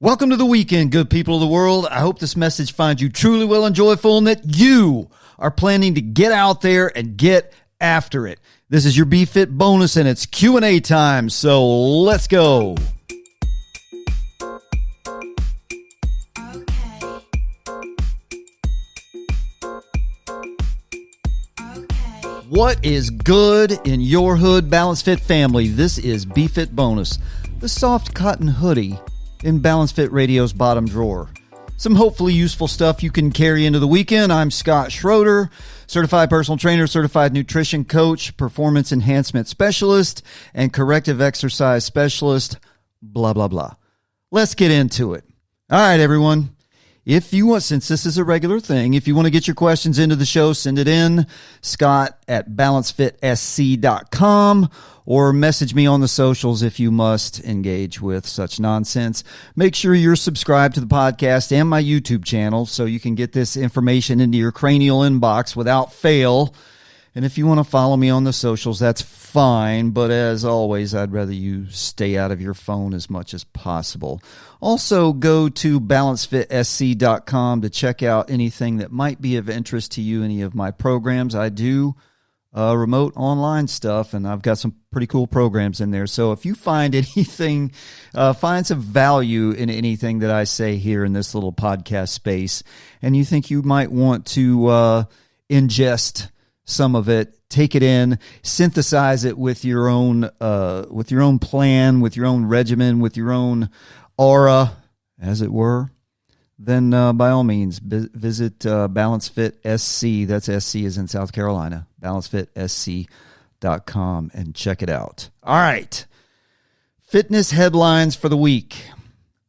Welcome to the weekend, good people of the world. I hope this message finds you truly well and joyful and that you are planning to get out there and get after it. This is your bFIT bonus and it's Q&A time, so let's go. What is good in your hood, Balanced Fit family? This is bFIT bonus, the soft cotton hoodie in Balanced Fit Radio's bottom drawer. Some hopefully useful stuff you can carry into the weekend. I'm Scott Schroeder, certified personal trainer, certified nutrition coach, performance enhancement specialist, and corrective exercise specialist, blah, blah, blah. Let's get into it. All right, everyone. If you want, since this is a regular thing, if you want to get your questions into the show, send it in, scott@balancefitsc.com, or message me on the socials if you must engage with such nonsense. Make sure you're subscribed to the podcast and my YouTube channel so you can get this information into your cranial inbox without fail. And if you want to follow me on the socials, that's fine. But as always, I'd rather you stay out of your phone as much as possible. Also, go to balancefitsc.com to check out anything that might be of interest to you, any of my programs. I do remote online stuff, and I've got some pretty cool programs in there. So if you find anything, find some value in anything that I say here in this little podcast space, and you think you might want to ingest some of it, take it in, synthesize it with your own plan, with your own regimen, with your own aura, as it were, then by all means, visit BalanceFit SC. That's SC as in South Carolina, BalanceFitSC.com, and check it out. All right. Fitness headlines for the week.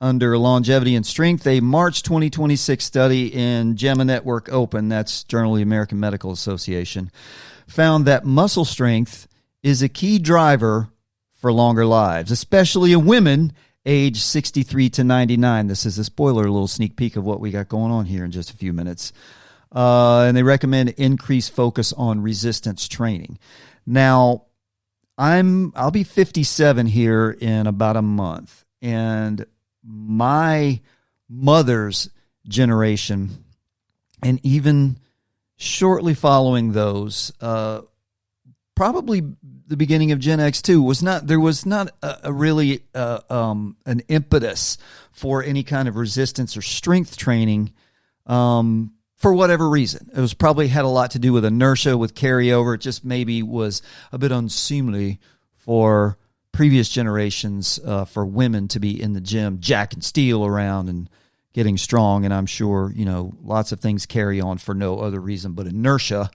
Under longevity and strength, a March 2026 study in JAMA Network Open, that's Journal of the American Medical Association, found that muscle strength is a key driver for longer lives, especially in women age 63 to 99. This is a spoiler, a little sneak peek of what we got going on here in just a few minutes. And they recommend increased focus on resistance training. Now, I'll be 57 here in about a month, and my mother's generation, and even shortly following those, probably the beginning of Gen X too, there was not a really an impetus for any kind of resistance or strength training for whatever reason. It was probably had a lot to do with inertia, with carryover. It just maybe was a bit unseemly for previous generations for women to be in the gym, jacking steel around and getting strong. And I'm sure, lots of things carry on for no other reason but inertia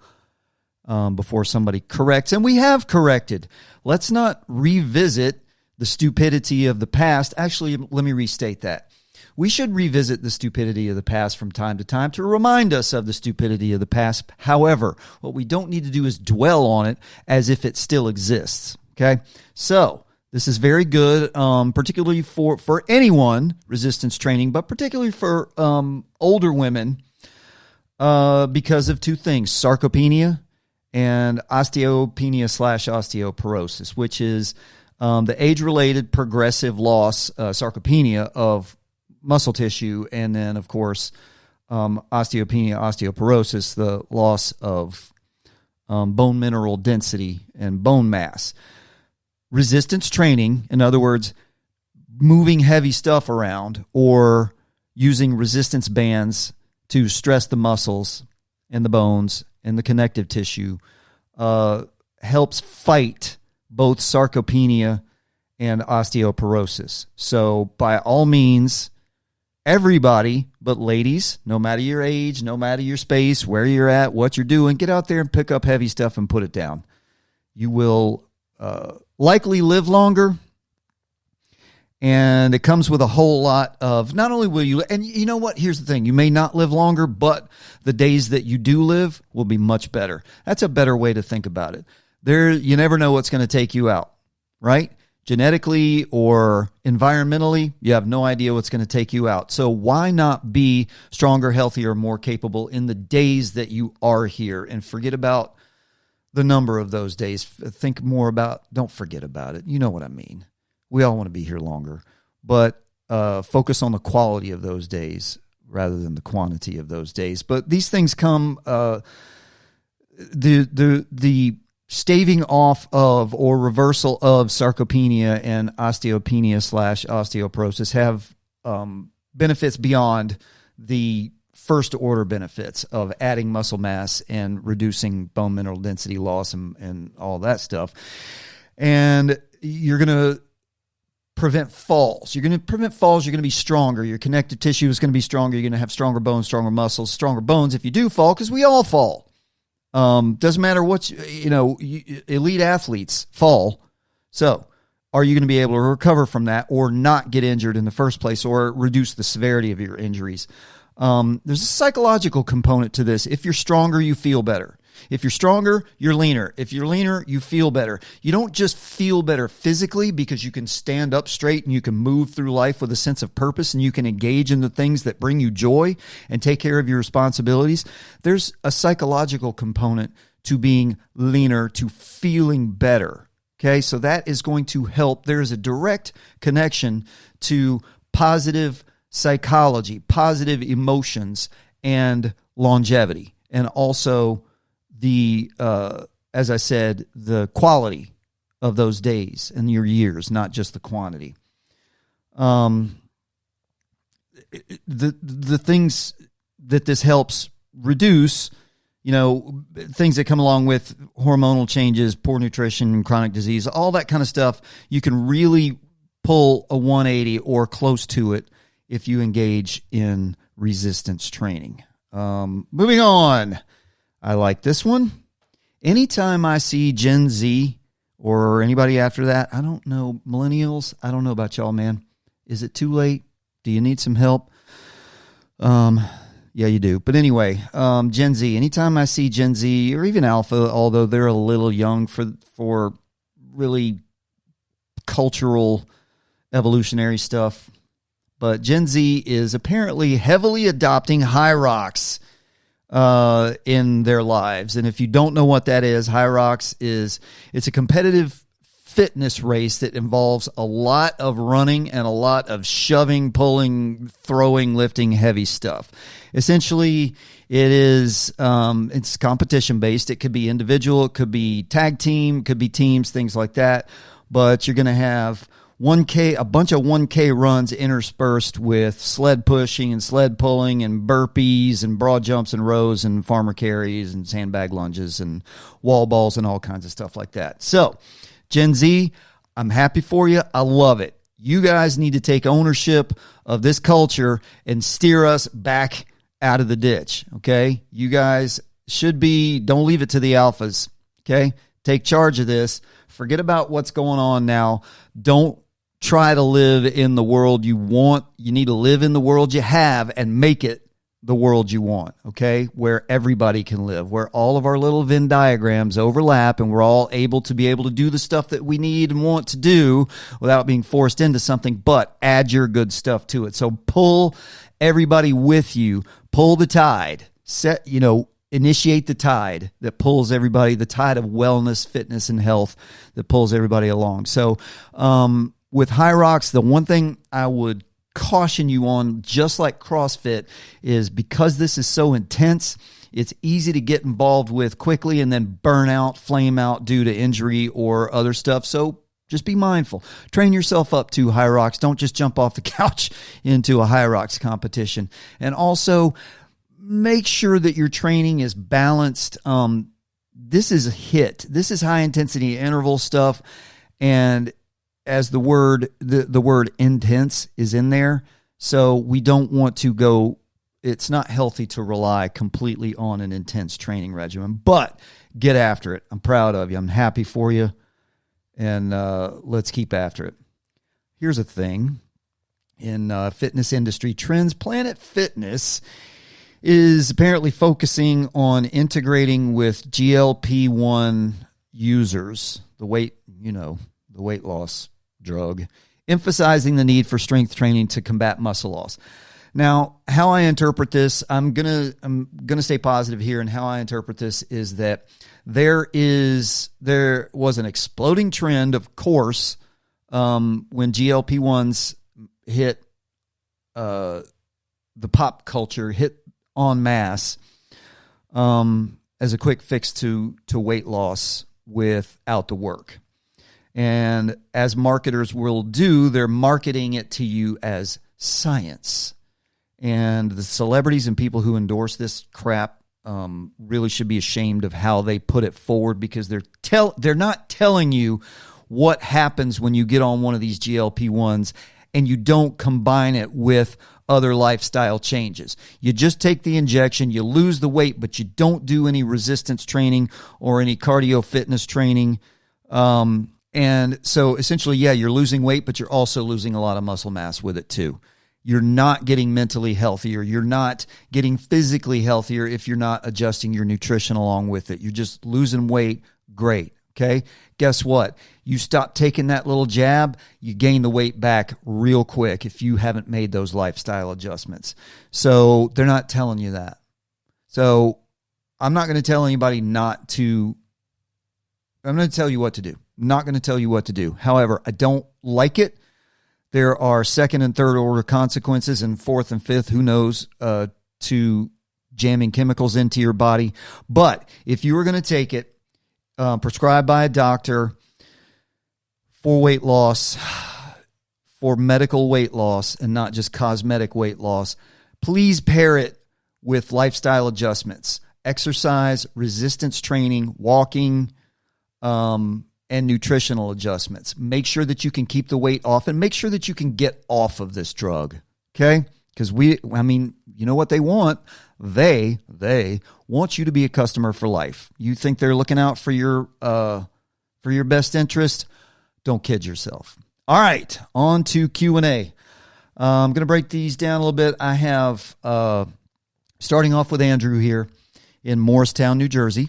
before somebody corrects. And we have corrected. Let's not revisit the stupidity of the past. Actually, let me restate that. We should revisit the stupidity of the past from time to time to remind us of the stupidity of the past. However, what we don't need to do is dwell on it as if it still exists. Okay? So, this is very good, particularly for anyone, resistance training, but particularly for older women because of two things, sarcopenia and osteopenia/osteoporosis, which is the age-related progressive loss, sarcopenia, of muscle tissue, and then, of course, osteopenia, osteoporosis, the loss of bone mineral density and bone mass. Resistance training, in other words, moving heavy stuff around or using resistance bands to stress the muscles and the bones and the connective tissue, helps fight both sarcopenia and osteoporosis. So by all means, everybody, but ladies, no matter your age, no matter your space, where you're at, what you're doing, get out there and pick up heavy stuff and put it down. You will likely live longer, and it comes with a whole lot of, not only will you, and you know what, here's the thing, you may not live longer, but the days that you do live will be much better. That's a better way to think about it. You never know what's going to take you out, right? Genetically or environmentally, you have no idea what's going to take you out. So why not be stronger, healthier, more capable in the days that you are here, and forget about the number of those days. Think more about, don't forget about it. You know what I mean. We all want to be here longer. But focus on the quality of those days rather than the quantity of those days. But these things come, the staving off of or reversal of sarcopenia and osteopenia / osteoporosis have benefits beyond the first order benefits of adding muscle mass and reducing bone mineral density loss and all that stuff. And you're going to prevent falls. You're going to be stronger. Your connective tissue is going to be stronger. You're going to have stronger bones, stronger muscles, stronger bones if you do fall, because we all fall. Doesn't matter what, elite athletes fall. So are you going to be able to recover from that or not get injured in the first place or reduce the severity of your injuries? There's a psychological component to this. If you're stronger, you feel better. If you're stronger, you're leaner. If you're leaner, you feel better. You don't just feel better physically because you can stand up straight and you can move through life with a sense of purpose and you can engage in the things that bring you joy and take care of your responsibilities. There's a psychological component to being leaner, to feeling better. Okay, so that is going to help. There is a direct connection to positive psychology, positive emotions, and longevity, and also the, as I said, the quality of those days and your years, not just the quantity. The things that this helps reduce, things that come along with hormonal changes, poor nutrition, chronic disease, all that kind of stuff, you can really pull a 180 or close to it if you engage in resistance training. Moving on. I like this one. Anytime I see Gen Z or anybody after that, I don't know, millennials, I don't know about y'all, man. Is it too late? Do you need some help? Yeah, you do. But anyway, Gen Z, anytime I see Gen Z or even Alpha, although they're a little young for really cultural evolutionary stuff, but Gen Z is apparently heavily adopting high rocks in their lives. And if you don't know what that is, high rocks it's a competitive fitness race that involves a lot of running and a lot of shoving, pulling, throwing, lifting heavy stuff. Essentially, it's competition based. It could be individual, it could be tag team, it could be teams, things like that. But you're going to have a bunch of 1K runs interspersed with sled pushing and sled pulling and burpees and broad jumps and rows and farmer carries and sandbag lunges and wall balls and all kinds of stuff like that. So, Gen Z, I'm happy for you. I love it. You guys need to take ownership of this culture and steer us back out of the ditch, okay? You guys don't leave it to the alphas, okay? Take charge of this. Forget about what's going on now. Don't try to live in the world you want. You need to live in the world you have and make it the world you want, okay? Where everybody can live, where all of our little Venn diagrams overlap and we're all able to do the stuff that we need and want to do without being forced into something, but add your good stuff to it. So pull everybody with you, pull the tide, initiate the tide that pulls everybody, the tide of wellness, fitness, and health that pulls everybody along. So, with high rocks, the one thing I would caution you on, just like CrossFit, is because this is so intense, it's easy to get involved with quickly and then burn out, flame out due to injury or other stuff. So just be mindful. Train yourself up to high rocks. Don't just jump off the couch into a high rocks competition. And also make sure that your training is balanced. This is a HIIT. This is high intensity interval stuff. And as the word intense is in there, so we don't want to go, it's not healthy to rely completely on an intense training regimen, but get after it. I'm proud of you. I'm happy for you, and let's keep after it. Here's a thing in fitness industry trends. Planet Fitness is apparently focusing on integrating with GLP-1 users, the weight loss drug, emphasizing the need for strength training to combat muscle loss. Now, how I interpret this, I'm gonna stay positive here, and how I interpret this is that there was an exploding trend, of course, when GLP-1s hit the pop culture hit en masse as a quick fix to weight loss without the work. And as marketers will do, they're marketing it to you as science. And the celebrities and people who endorse this crap really should be ashamed of how they put it forward, because they're not telling you what happens when you get on one of these GLP-1s and you don't combine it with other lifestyle changes. You just take the injection, you lose the weight, but you don't do any resistance training or any cardio fitness training. And so essentially, yeah, you're losing weight, but you're also losing a lot of muscle mass with it too. You're not getting mentally healthier. You're not getting physically healthier if you're not adjusting your nutrition along with it. You're just losing weight. Great. Okay. Guess what? You stop taking that little jab, you gain the weight back real quick if you haven't made those lifestyle adjustments. So they're not telling you that. So I'm not going to tell anybody I'm going to tell you what to do. I'm not going to tell you what to do. However, I don't like it. There are second and third order consequences, and fourth and fifth, who knows, to jamming chemicals into your body. But if you were going to take it, prescribed by a doctor for weight loss, for medical weight loss, and not just cosmetic weight loss, please pair it with lifestyle adjustments, exercise, resistance training, walking, and nutritional adjustments. Make sure that you can keep the weight off, and make sure that you can get off of this drug. Okay? Because you know what they want? They want you to be a customer for life. You think they're looking out for your best interest? Don't kid yourself. All right, on to Q&A. I'm going to break these down a little bit. I have, starting off with Andrew here in Morristown, New Jersey.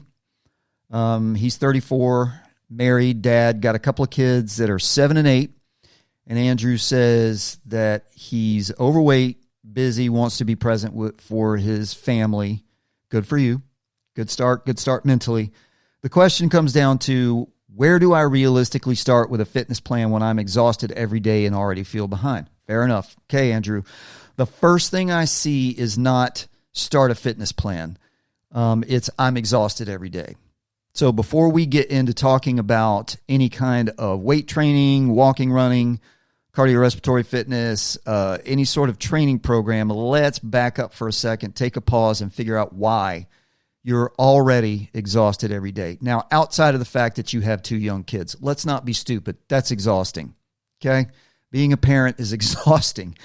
He's 34, married, dad, got a couple of kids that are 7 and 8. And Andrew says that he's overweight, busy, wants to be present for his family. Good for you. Good start mentally. The question comes down to, where do I realistically start with a fitness plan when I'm exhausted every day and already feel behind? Fair enough. Okay, Andrew. The first thing I see is not start a fitness plan. It's I'm exhausted every day. So before we get into talking about any kind of weight training, walking, running, cardiorespiratory fitness, any sort of training program, let's back up for a second, take a pause, and figure out why you're already exhausted every day. Now, outside of the fact that you have 2 young kids, let's not be stupid. That's exhausting, okay? Being a parent is exhausting.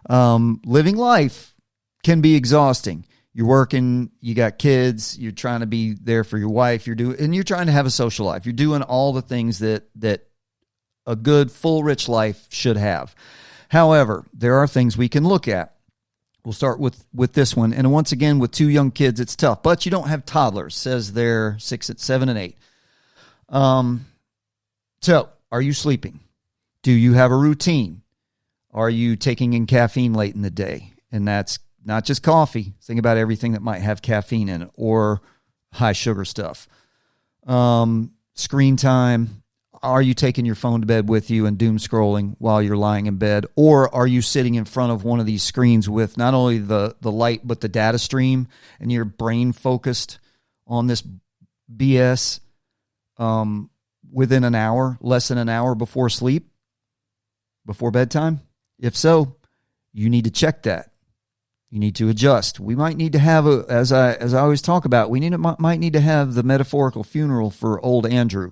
Living life can be exhausting. You're working, you got kids, you're trying to be there for your wife, and you're trying to have a social life. You're doing all the things that a good, full, rich life should have. However, there are things we can look at. We'll start with this one. And once again, with 2 young kids, it's tough. But you don't have toddlers. Says they're 7 and 8. So, are you sleeping? Do you have a routine? Are you taking in caffeine late in the day? And that's not just coffee. Think about everything that might have caffeine in it or high sugar stuff. Screen time. Are you taking your phone to bed with you and doom scrolling while you're lying in bed? Or are you sitting in front of one of these screens with not only the light, but the data stream, and your brain focused on this BS within an hour, less than an hour before sleep, before bedtime? If so, you need to check that. You need to adjust. We might need to have, as I always talk about, might need to have the metaphorical funeral for old Andrew,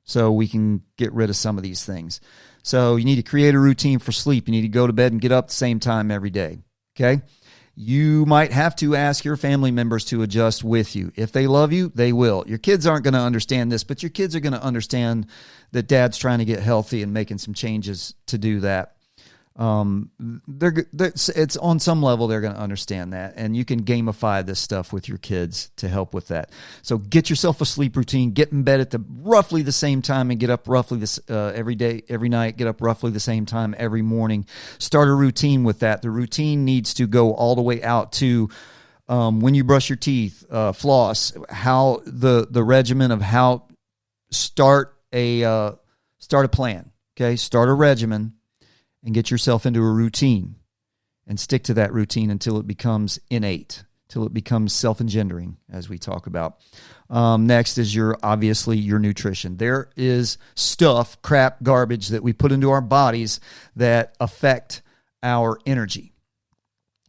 so we can get rid of some of these things. So you need to create a routine for sleep. You need to go to bed and get up at the same time every day. Okay? You might have to ask your family members to adjust with you. If they love you, they will. Your kids aren't going to understand this, but your kids are going to understand that dad's trying to get healthy and making some changes to do that. It's on some level they're going to understand that, and you can gamify this stuff with your kids to help with that. So get yourself a sleep routine, get in bed at roughly the same time, and get up roughly every day, every night. Get up roughly the same time every morning. Start a routine with that. The routine needs to go all the way out to when you brush your teeth, floss. How the regimen of how start a plan. Okay, start a regimen. And get yourself into a routine. and stick to that routine until it becomes innate, till it becomes self-engendering, as we talk about. Next is obviously your nutrition. There is stuff, crap, garbage that we put into our bodies that affect our energy.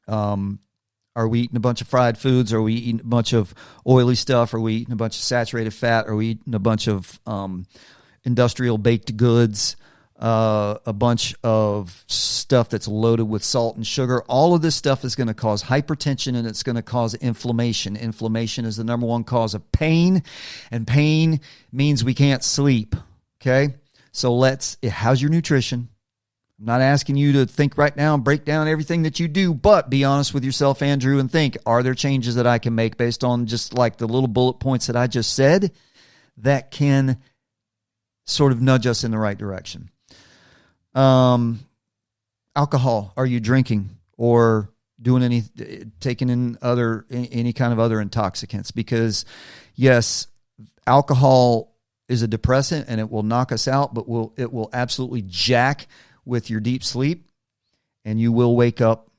Are we eating a bunch of fried foods? Are we eating a bunch of oily stuff? Are we eating a bunch of saturated fat? Are we eating a bunch of industrial baked goods? A bunch of stuff that's loaded with salt and sugar. All of this stuff is going to cause hypertension, and it's going to cause inflammation. Inflammation is the number one cause of pain, and pain means we can't sleep. Okay? So how's your nutrition? I'm not asking you to think right now and break down everything that you do, but be honest with yourself, Andrew, and think, are there changes that I can make based on just like the little bullet points that I just said that can sort of nudge us in the right direction? Alcohol. Are you drinking or taking in any kind of other intoxicants? Because yes, alcohol is a depressant and it will knock us out, but it will absolutely jack with your deep sleep, and you will wake up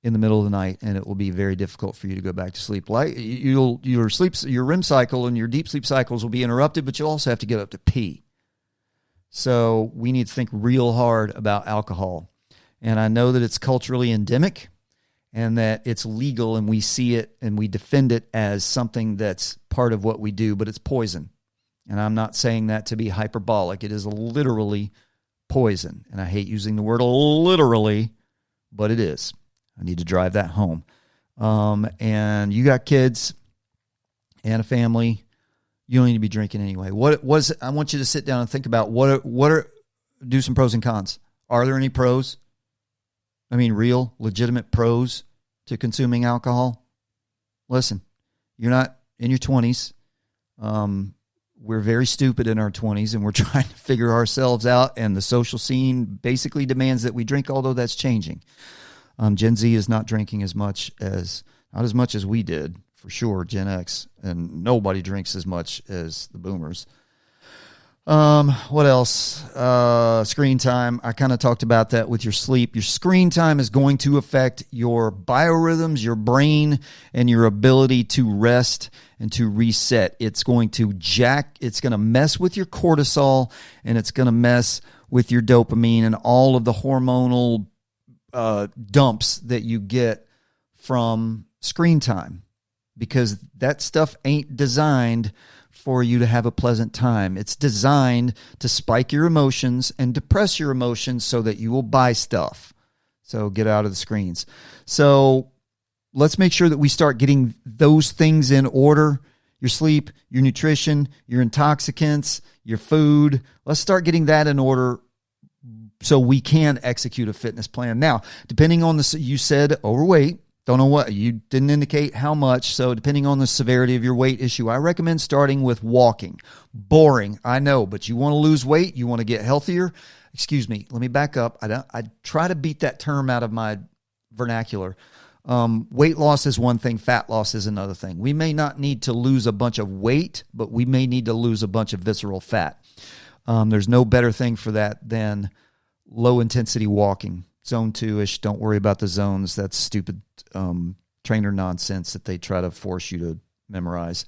in the middle of the night, and it will be very difficult for you to go back to sleep. Like your REM cycle and your deep sleep cycles will be interrupted, but you'll also have to get up to pee. So we need to think real hard about alcohol. And I know that it's culturally endemic and that it's legal, and we see it and we defend it as something that's part of what we do, but it's poison. And I'm not saying that to be hyperbolic. It is literally poison. And I hate using the word literally, but it is. I need to drive that home. And you got kids and a family. You don't need to be drinking anyway. I want you to sit down and think about do some pros and cons. Are there any pros? I mean, real, legitimate pros to consuming alcohol? Listen, you're not in your 20s. We're very stupid in our 20s, and we're trying to figure ourselves out, and the social scene basically demands that we drink, although that's changing. Gen Z is not drinking not as much as we did. For sure, Gen X, and nobody drinks as much as the boomers. What else? Screen time. I kind of talked about that with your sleep. Your screen time is going to affect your biorhythms, your brain, and your ability to rest and to reset. It's going to mess with your cortisol, and it's going to mess with your dopamine and all of the hormonal dumps that you get from screen time. Because that stuff ain't designed for you to have a pleasant time. It's designed to spike your emotions and depress your emotions so that you will buy stuff. So get out of the screens. So let's make sure that we start getting those things in order. Your sleep, your nutrition, your intoxicants, your food. Let's start getting that in order so we can execute a fitness plan. Now, depending on you said overweight. Don't know what, you didn't indicate how much, so depending on the severity of your weight issue, I recommend starting with walking. Boring, I know, but you want to lose weight, you want to get healthier. Excuse me, let me back up. I try to beat that term out of my vernacular. Weight loss is one thing, fat loss is another thing. We may not need to lose a bunch of weight, but we may need to lose a bunch of visceral fat. There's no better thing for that than low-intensity walking. Zone 2-ish, don't worry about the zones. That's stupid trainer nonsense that they try to force you to memorize.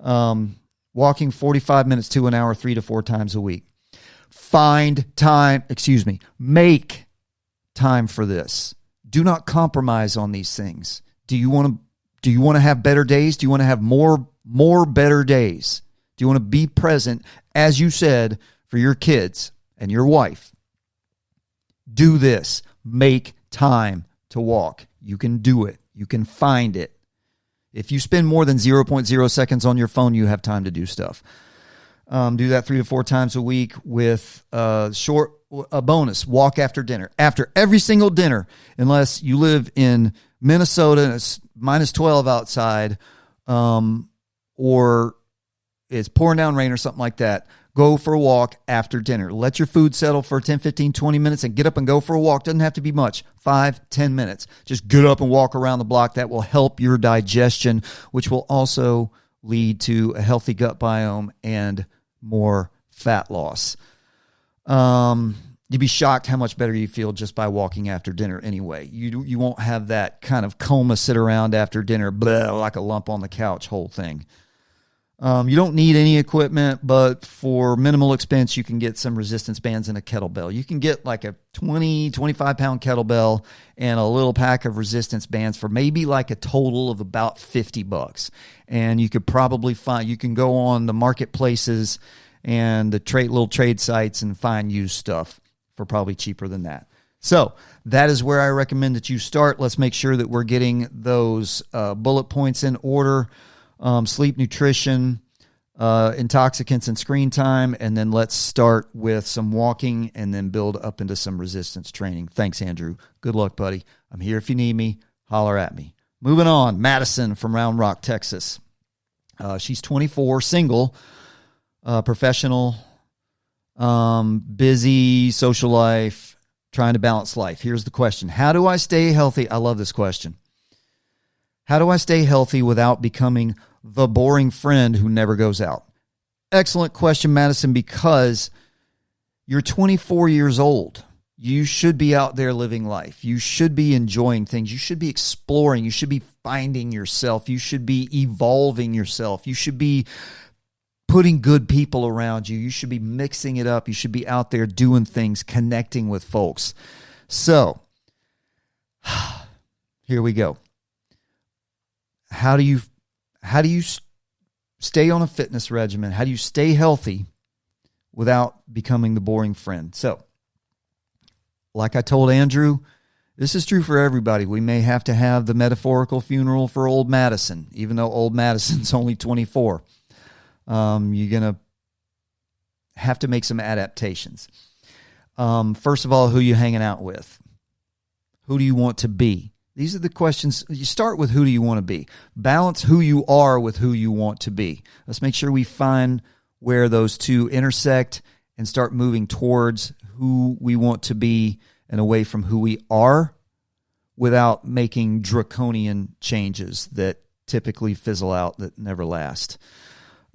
Walking 45 minutes to an hour, 3 to 4 times a week. Make time for this. Do not compromise on these things. Do you want to have better days? Do you want to have more better days? Do you want to be present, as you said, for your kids and your wife? Do this. Make time to walk. You can do it. You can find it. If you spend more than 0.0 seconds on your phone, you have time to do stuff. Do that 3 to 4 times a week with a bonus, walk after dinner. After every single dinner, unless you live in Minnesota and it's minus 12 outside, or it's pouring down rain or something like that, go for a walk after dinner. Let your food settle for 10, 15, 20 minutes and get up and go for a walk. Doesn't have to be much, 5, 10 minutes. Just get up and walk around the block. That will help your digestion, which will also lead to a healthy gut biome and more fat loss. You'd be shocked how much better you feel just by walking after dinner anyway. You won't have that kind of coma sit around after dinner, blah, like a lump on the couch whole thing. You don't need any equipment, but for minimal expense, you can get some resistance bands and a kettlebell. You can get like a 20, 25-pound kettlebell and a little pack of resistance bands for maybe like a total of about $50. And you could probably find, you can go on the marketplaces and the little trade sites and find used stuff for probably cheaper than that. So that is where I recommend that you start. Let's make sure that we're getting those bullet points in order. Sleep, nutrition, intoxicants, and screen time. And then let's start with some walking and then build up into some resistance training. Thanks, Andrew. Good luck, buddy. I'm here if you need me. Holler at me. Moving on, Madison from Round Rock, Texas. She's 24, single, professional, busy, social life, trying to balance life. Here's the question. How do I stay healthy? I love this question. How do I stay healthy without becoming the boring friend who never goes out? Excellent question, Madison, because you're 24 years old. You should be out there living life. You should be enjoying things. You should be exploring. You should be finding yourself. You should be evolving yourself. You should be putting good people around you. You should be mixing it up. You should be out there doing things, connecting with folks. So, here we go. How do you stay on a fitness regimen? How do you stay healthy without becoming the boring friend? So, like I told Andrew, this is true for everybody. We may have to have the metaphorical funeral for old Madison, even though old Madison's only 24. You're going to have to make some adaptations. First of all, who are you hanging out with? Who do you want to be? These are the questions. You start with who do you want to be. Balance who you are with who you want to be. Let's make sure we find where those two intersect and start moving towards who we want to be and away from who we are without making draconian changes that typically fizzle out, that never last.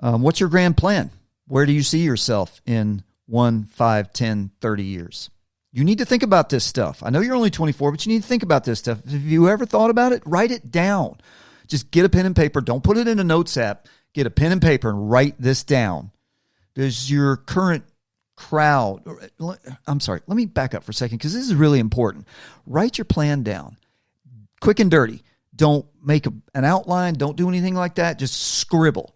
What's your grand plan? Where do you see yourself in 1, 5, 10, 30 years? You need to think about this stuff. I know you're only 24, but you need to think about this stuff. Have you ever thought about it? Write it down. Just get a pen and paper. Don't put it in a notes app. Get a pen and paper and write this down. Does your current crowd, I'm sorry, let me back up for a second because this is really important. Write your plan down. Quick and dirty. Don't make an outline. Don't do anything like that. Just scribble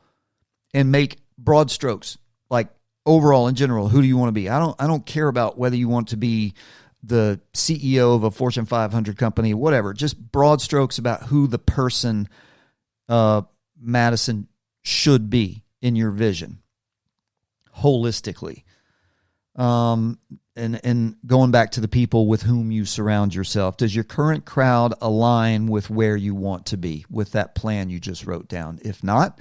and make broad strokes, like overall, in general, who do you want to be? I don't care about whether you want to be the CEO of a Fortune 500 company, whatever. Just broad strokes about who the person Madison should be in your vision, holistically. And going back to the people with whom you surround yourself, does your current crowd align with where you want to be, with that plan you just wrote down? If not,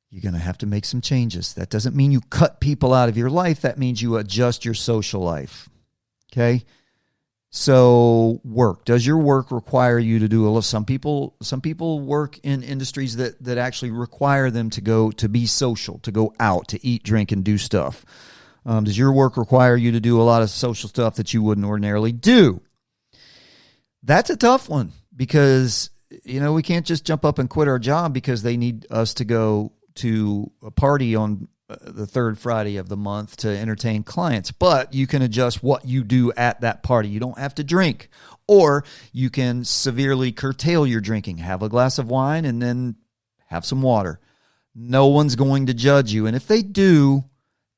you're going to have to make some changes. That doesn't mean you cut people out of your life. That means you adjust your social life. Okay? So work. Does your work require you to do a little? Some people work in industries that actually require them to be social, to go out, to eat, drink, and do stuff. Does your work require you to do a lot of social stuff that you wouldn't ordinarily do? That's a tough one because, we can't just jump up and quit our job because they need us to go to a party on the third Friday of the month to entertain clients, but you can adjust what you do at that party. You don't have to drink, or you can severely curtail your drinking. Have a glass of wine and then have some water. No one's going to judge you. And if they do,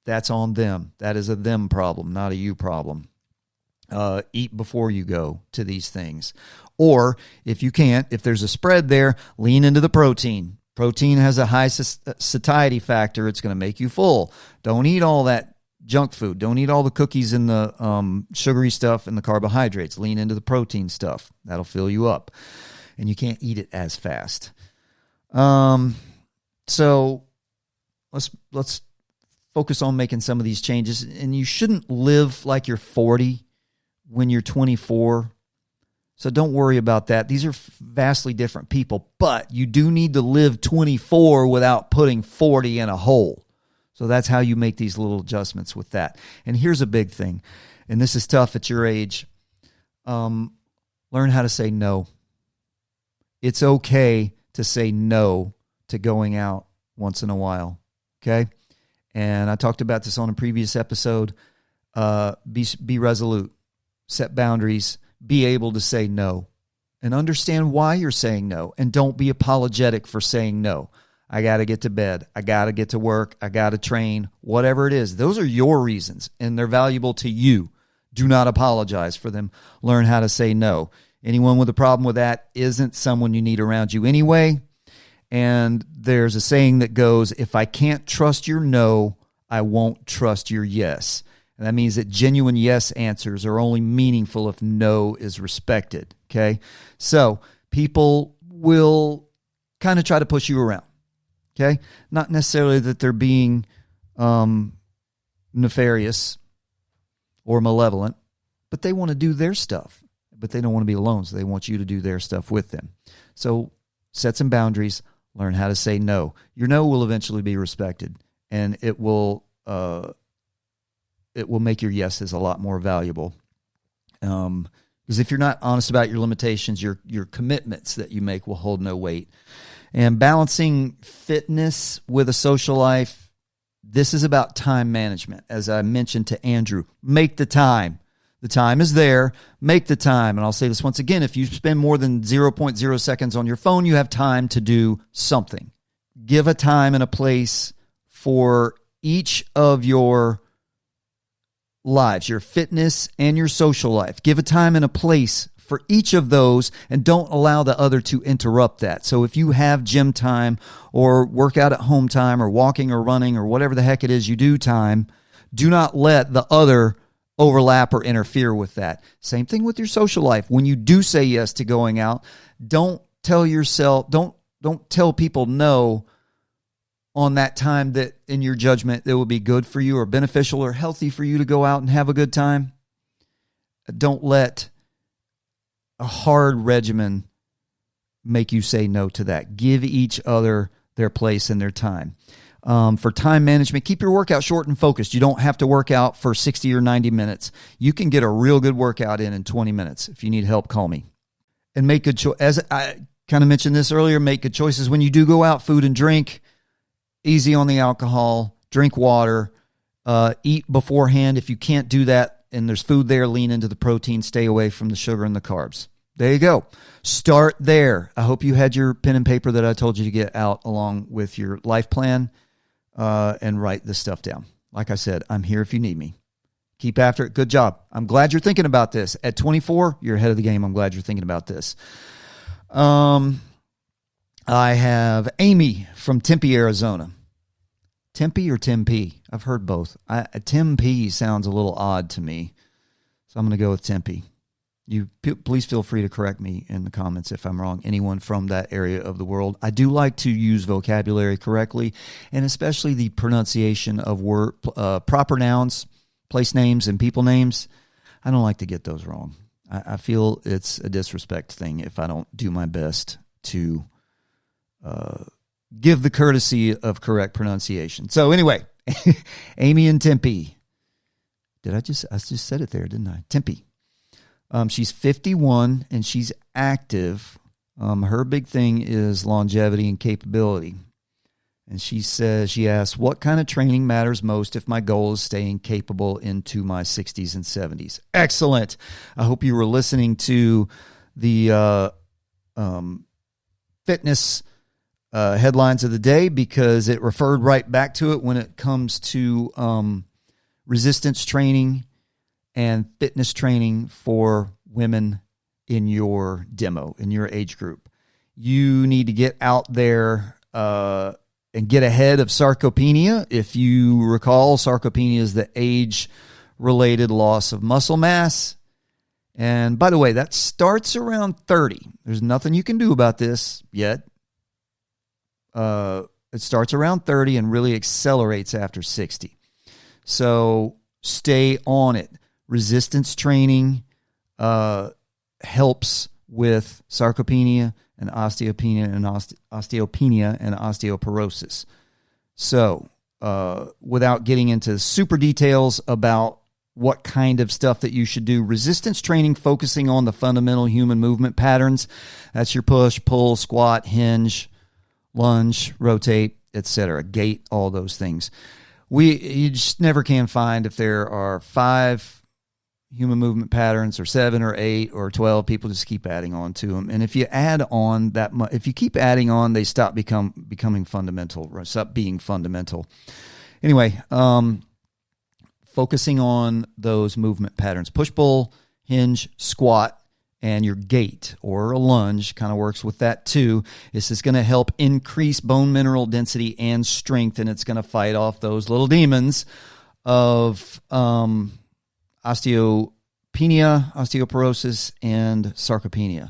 that's on them. That is a them problem, not a you problem. Eat before you go to these things. Or if you can't, if there's a spread there, lean into the protein. Protein has a high satiety factor. It's going to make you full. Don't eat all that junk food. Don't eat all the cookies and the sugary stuff and the carbohydrates. Lean into the protein stuff. That'll fill you up. And you can't eat it as fast. So let's focus on making some of these changes. And you shouldn't live like you're 40 when you're 24. So don't worry about that. These are vastly different people, but you do need to live 24 without putting 40 in a hole. So that's how you make these little adjustments with that. And here's a big thing, and this is tough at your age. Learn how to say no. It's okay to say no to going out once in a while, okay? And I talked about this on a previous episode. Be resolute, set boundaries, be able to say no, and understand why you're saying no, and don't be apologetic for saying no. I got to get to bed. I got to get to work. I got to train, whatever it is. Those are your reasons, and they're valuable to you. Do not apologize for them. Learn how to say no. Anyone with a problem with that isn't someone you need around you anyway. And there's a saying that goes, if I can't trust your no, I won't trust your yes. And that means that genuine yes answers are only meaningful if no is respected, okay? So people will kind of try to push you around, okay? Not necessarily that they're being nefarious or malevolent, but they want to do their stuff. But they don't want to be alone, so they want you to do their stuff with them. So set some boundaries, learn how to say no. Your no will eventually be respected, and it will make your yeses a lot more valuable. Because if you're not honest about your limitations, your commitments that you make will hold no weight. And balancing fitness with a social life, this is about time management. As I mentioned to Andrew, make the time. The time is there. Make the time. And I'll say this once again, if you spend more than 0.0 seconds on your phone, you have time to do something. Give a time and a place for each of your lives, your fitness and your social life. Give a time and a place for each of those, and don't allow the other to interrupt that. So if you have gym time or workout at home time or walking or running or whatever the heck it is you do time, do not let the other overlap or interfere with that. Same thing with your social life. When you do say yes to going out, don't tell people no on that time that in your judgment that will be good for you or beneficial or healthy for you to go out and have a good time. Don't let a hard regimen make you say no to that. Give each other their place and their time. For time management, keep your workout short and focused. You don't have to work out for 60 or 90 minutes. You can get a real good workout in 20 minutes. If you need help, call me. And make good choices. As I kind of mentioned this earlier, make good choices. When you do go out, food and drink, easy on the alcohol, drink water, eat beforehand. If you can't do that and there's food there, lean into the protein, stay away from the sugar and the carbs. There you go. Start there. I hope you had your pen and paper that I told you to get out along with your life plan. And write this stuff down. Like I said, I'm here if you need me. Keep after it. Good job. I'm glad you're thinking about this. At 24, you're ahead of the game. I'm glad you're thinking about this. I have Amy from Tempe, Arizona. Tempe or Tempe? I've heard both. Tempe sounds a little odd to me, so I'm going to go with Tempe. Please feel free to correct me in the comments if I'm wrong. Anyone from that area of the world. I do like to use vocabulary correctly, and especially the pronunciation of proper nouns, place names, and people names. I don't like to get those wrong. I feel it's a disrespect thing if I don't do my best to give the courtesy of correct pronunciation. So anyway, Amy in Tempe. I just said it there, didn't I? Tempe. She's 51 and she's active. Her big thing is longevity and capability. And she asks, what kind of training matters most if my goal is staying capable into my 60s and 70s? Excellent. I hope you were listening to the fitness headlines of the day, because it referred right back to it when it comes to resistance training and fitness training for women in your demo, in your age group. You need to get out there and get ahead of sarcopenia. If you recall, sarcopenia is the age-related loss of muscle mass. And by the way, that starts around 30. There's nothing you can do about this yet. It starts around 30 and really accelerates after 60. So stay on it. Resistance training helps with sarcopenia and osteopenia and osteoporosis. So without getting into super details about what kind of stuff that you should do. Resistance training focusing on the fundamental human movement patterns. That's your push, pull, squat, hinge, lunge, rotate, etc. Gait, all those things. You just never can find if there are 5 human movement patterns or 7 or 8 or 12. People just keep adding on to them. And if you add on that much, if you keep adding on, they stop becoming fundamental, or stop being fundamental. Anyway, focusing on those movement patterns, push, pull, hinge, squat, and your gait or a lunge kind of works with that too. This is going to help increase bone mineral density and strength, and it's going to fight off those little demons of osteopenia, osteoporosis, and sarcopenia.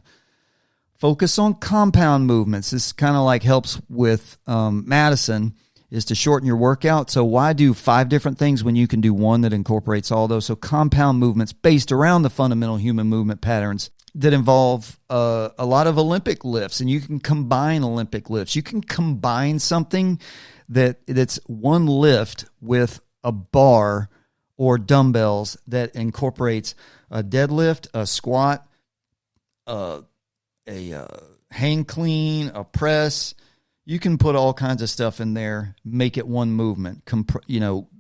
Focus on compound movements. This kind of like helps with Madison, is to shorten your workout. So why do 5 different things when you can do one that incorporates all those? So compound movements based around the fundamental human movement patterns that involve a lot of Olympic lifts, and you can combine Olympic lifts. You can combine something that's one lift with a bar or dumbbells that incorporates a deadlift, a squat, a hang clean, a press. You can put all kinds of stuff in there, make it one movement,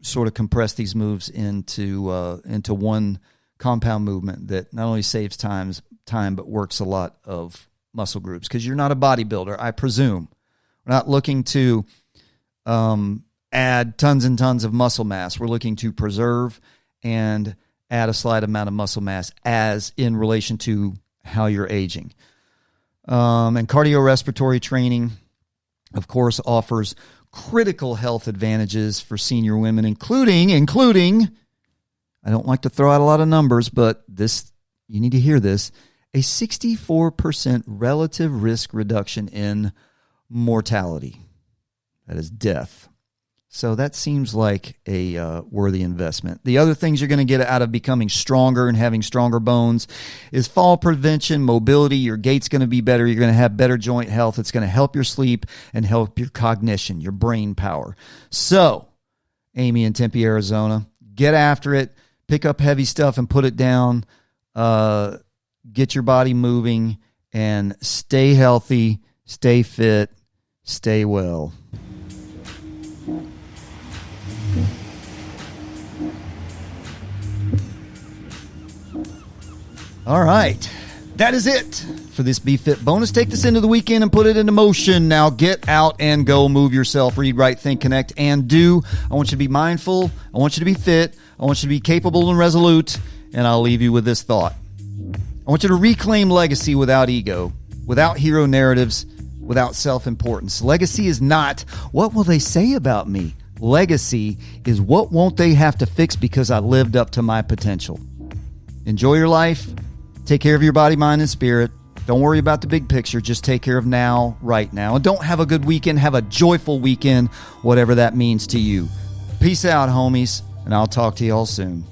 sort of compress these moves into one compound movement that not only saves time but works a lot of muscle groups. Because you're not a bodybuilder, I presume. We're not looking to add tons and tons of muscle mass. We're looking to preserve and add a slight amount of muscle mass as in relation to how you're aging. And cardiorespiratory training, of course, offers critical health advantages for senior women, including, I don't like to throw out a lot of numbers, but this, you need to hear this, a 64% relative risk reduction in mortality. That is death. So that seems like a worthy investment. The other things you're going to get out of becoming stronger and having stronger bones is fall prevention, mobility. Your gait's going to be better. You're going to have better joint health. It's going to help your sleep and help your cognition, your brain power. So, Amy in Tempe, Arizona, get after it. Pick up heavy stuff and put it down. Get your body moving and stay healthy, stay fit, stay well. All right, that is it for this bFIT bonus. Take this into the weekend and put it into motion. Now get out and go move yourself. Read, write, think, connect, and do. I want you to be mindful. I want you to be fit. I want you to be capable and resolute. And I'll leave you with this thought. I want you to reclaim legacy without ego, without hero narratives, without self-importance. Legacy is not, what will they say about me? Legacy is, what won't they have to fix because I lived up to my potential? Enjoy your life. Take care of your body, mind, and spirit. Don't worry about the big picture. Just take care of now, right now. And don't have a good weekend. Have a joyful weekend, whatever that means to you. Peace out, homies, and I'll talk to you all soon.